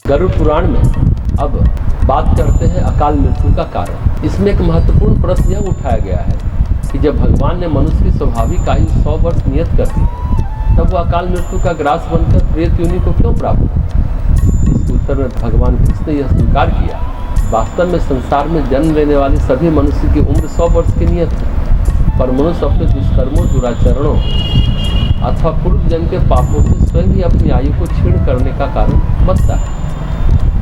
गरुड़ पुराण में अब बात करते हैं अकाल मृत्यु का कारण। इसमें एक महत्वपूर्ण प्रश्न यह उठाया गया है कि जब भगवान ने मनुष्य की स्वाभाविक आयु 100 वर्ष नियत कर दी, तब वह अकाल मृत्यु का ग्रास बनकर प्रेत योनि को क्यों प्राप्त हो? इसके उत्तर में भगवान कृष्ण ने यह स्वीकार किया, वास्तव में संसार में जन्म लेने वाले सभी मनुष्य की उम्र 100 वर्ष की नियत है, पर मनुष्य अपने दुष्कर्मों, दुराचरणों अथवा पूर्व जन्म के पापों से स्वयं ही अपनी आयु को क्षीण करने का कारण बनता है।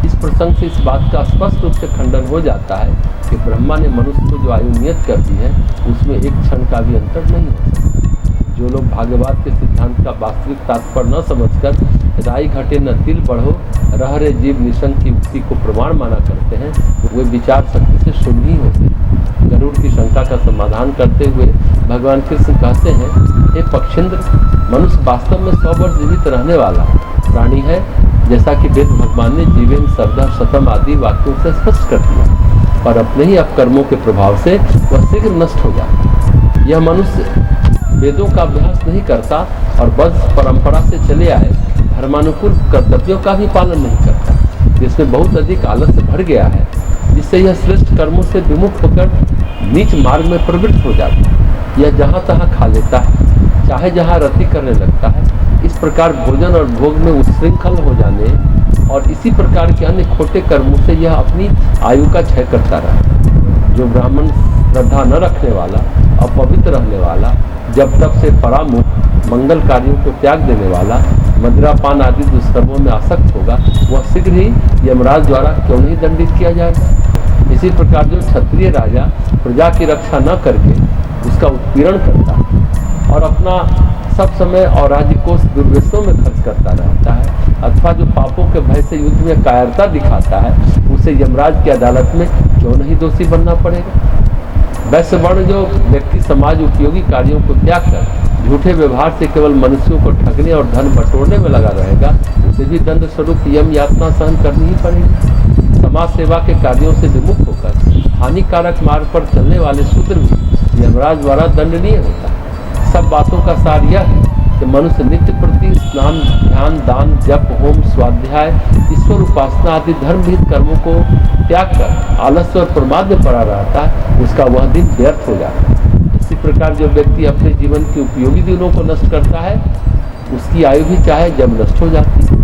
इस प्रसंग से इस बात का स्पष्ट रूप से खंडन हो जाता है कि ब्रह्मा ने मनुष्य को जो आयु नियत कर दी है, उसमें एक क्षण का भी अंतर नहीं हो सकता। जो लोग भाग्यवाद के सिद्धांत का वास्तविक तात्पर्य न समझकर राई घटे न तिल बढ़ो, रह रहे जीव निशंक की उक्ति को प्रमाण माना करते हैं, वे विचार शक्ति से शून्य ही होते हैं। गरुड़ की शंका का समाधान करते हुए भगवान कृष्ण कहते हैं, हे पक्षेंद्र, मनुष्य वास्तव में 100 वर्ष जीवित रहने वाला प्राणी है, जैसा कि वेद भगवान ने जीवेन श्रद्धा शतम आदि वाक्यों से स्पष्ट कर दिया, पर अपने ही अपकर्मों के प्रभाव से वह शीघ्र नष्ट हो जाता। यह मनुष्य वेदों का अभ्यास नहीं करता और वंश परंपरा से चले आए धर्मानुकूल कर्तव्यों का भी पालन नहीं करता, जिसमें बहुत अधिक आलस्य भर गया है, जिससे यह श्रेष्ठ कर्मों से विमुख होकर नीच मार्ग में प्रवृत्त हो जाता है। यह जहाँ तहाँ खा लेता है, चाहे जहाँ रति करने लगता है। इस प्रकार भोजन और भोग में उच्छृंखल हो जाने और इसी प्रकार के अन्य खोटे कर्मों से यह अपनी आयु का क्षय करता रहा। जो ब्राह्मण श्रद्धा न रखने वाला, अपवित्र रहने वाला, जब तक से परामुख, मंगल कार्यों को त्याग देने वाला, मदिरापान आदि दुष्कर्मों में आसक्त होगा, वह शीघ्र ही यमराज द्वारा क्यों नहीं दंडित किया जाएगा। इसी प्रकार जो क्षत्रिय राजा प्रजा की रक्षा न करके उसका उत्पीड़न करता है और अपना सब समय और राज्य कोष दुर्व्यसनों में खर्च करता रहता है, अथवा जो पापों के भय से युद्ध में कायरता दिखाता है, उसे यमराज की अदालत में क्यों नहीं दोषी बनना पड़ेगा। वैश्य वर्ण जो व्यक्ति समाज उपयोगी कार्यों को त्याग कर झूठे व्यवहार से केवल मनुष्यों को ठगने और धन बटोरने में लगा रहेगा, उसे भी दंड स्वरूप यम यातना सहन करनी ही पड़ेगी। समाज सेवा के कार्यों से विमुख होकर हानिकारक मार्ग पर चलने वाले शूद्र भी यमराज द्वारा दंडनीय होता है। सब बातों का सार यह है कि मनुष्य नित्य प्रति स्नान, ध्यान, दान, जप, होम, स्वाध्याय, ईश्वर उपासना आदि धर्मविहित कर्मों को त्याग कर आलस्य और प्रमाद में पड़ा रहता है, उसका वह दिन व्यर्थ हो जाता है। इसी प्रकार जो व्यक्ति अपने जीवन के उपयोगी दिनों को नष्ट करता है, उसकी आयु भी चाहे जब नष्ट हो जाती है।